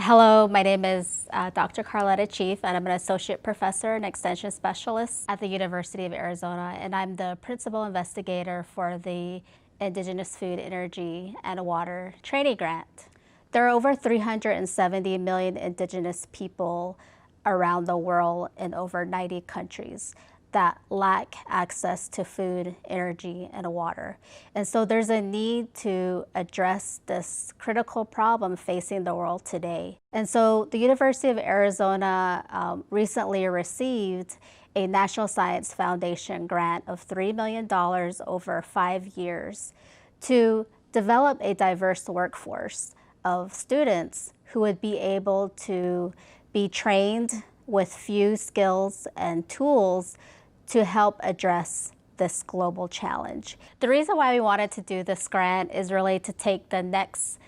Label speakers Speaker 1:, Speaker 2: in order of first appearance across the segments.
Speaker 1: Hello, my name is Dr. Karletta Chief, and I'm an associate professor and extension specialist at the University of Arizona, and I'm the principal investigator for the Indigenous Food, Energy, and Water Training Grant. There are over 370 million Indigenous people around the world in over 90 countries that lack access to food, energy, and water. And so there's a need to address this critical problem facing the world today. And so the University of Arizona recently received a National Science Foundation grant of $3 million over 5 years to develop a diverse workforce of students who would be able to be trained with few skills and tools to help address this global challenge. The reason why we wanted to do this grant is really to take the next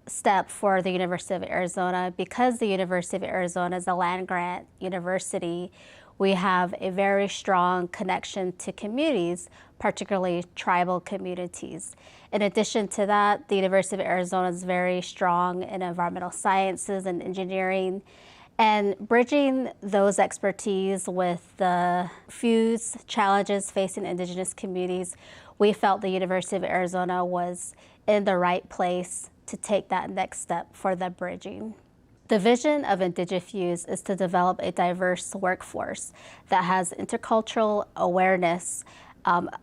Speaker 1: step for the University of Arizona. Because the University of Arizona is a land-grant university, we have a very strong connection to communities, particularly tribal communities. In addition to that, the University of Arizona is very strong in environmental sciences and engineering. And bridging those expertise with the FEWSS challenges facing Indigenous communities, we felt the University of Arizona was in the right place to take that next step for the bridging. The vision of IndigeFEWSS is to develop a diverse workforce that has intercultural awareness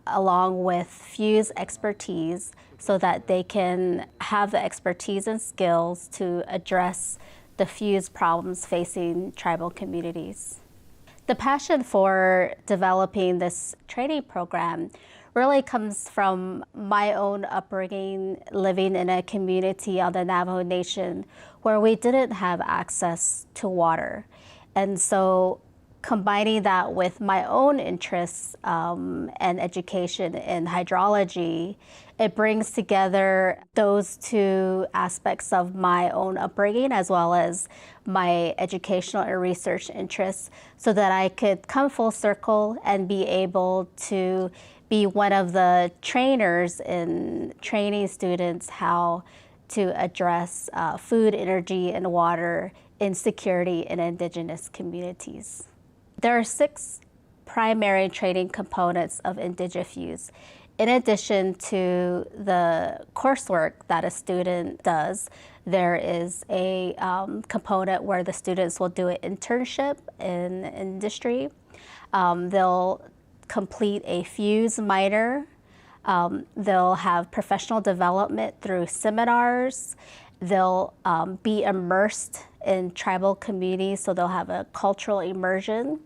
Speaker 1: along with FEWSS expertise so that they can have the expertise and skills to address the FEWSS problems facing tribal communities. The passion for developing this training program really comes from my own upbringing, living in a community on the Navajo Nation where we didn't have access to water. And so combining that with my own interests and education in hydrology, it brings together those two aspects of my own upbringing as well as my educational and research interests so that I could come full circle and be able to be one of the trainers in training students how to address food, energy, and water insecurity in Indigenous communities. There are 6 primary training components of IndigeFEWSS. In addition to the coursework that a student does, there is a component where the students will do an internship in industry. They'll complete a FEWSS minor. They'll have professional development through seminars. They'll be immersed in tribal communities, so they'll have a cultural immersion.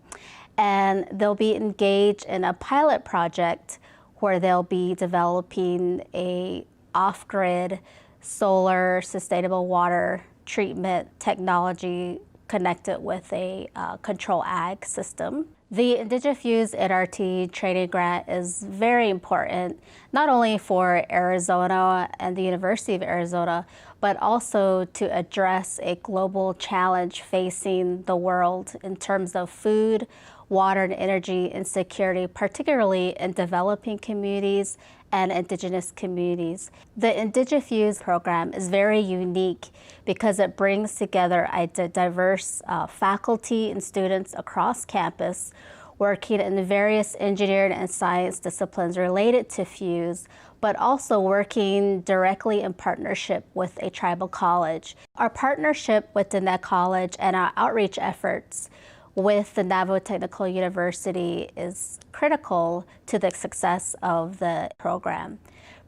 Speaker 1: And they'll be engaged in a pilot project where they'll be developing a off-grid solar sustainable water treatment technology connected with a control ag system. The IndigeFEWSS NRT training grant is very important, not only for Arizona and the University of Arizona, but also to address a global challenge facing the world in terms of food, water, and energy insecurity, particularly in developing communities and Indigenous communities. The IndigeFEWSS program is very unique because it brings together a diverse faculty and students across campus working in various engineering and science disciplines related to FEWSS, but also working directly in partnership with a tribal college. Our partnership with the NET College and our outreach efforts with the Navajo Technical University is critical to the success of the program,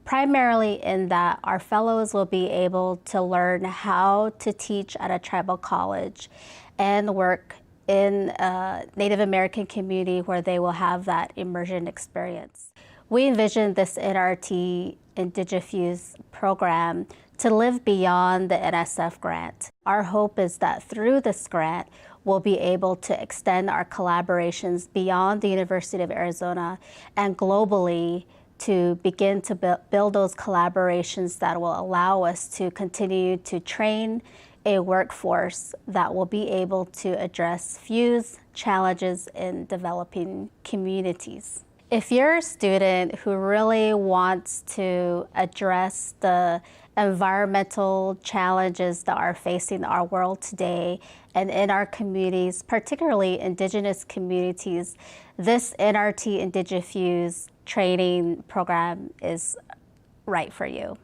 Speaker 1: primarily in that our fellows will be able to learn how to teach at a tribal college and work in a Native American community where they will have that immersion experience. We envision this NRT IndigeFEWSS program to live beyond the NSF grant. Our hope is that through this grant, we'll be able to extend our collaborations beyond the University of Arizona and globally to begin to build those collaborations that will allow us to continue to train a workforce that will be able to address FEWSS challenges in developing communities. If you're a student who really wants to address the environmental challenges that are facing our world today and in our communities, particularly Indigenous communities, this NRT IndigeFEWSS training program is right for you.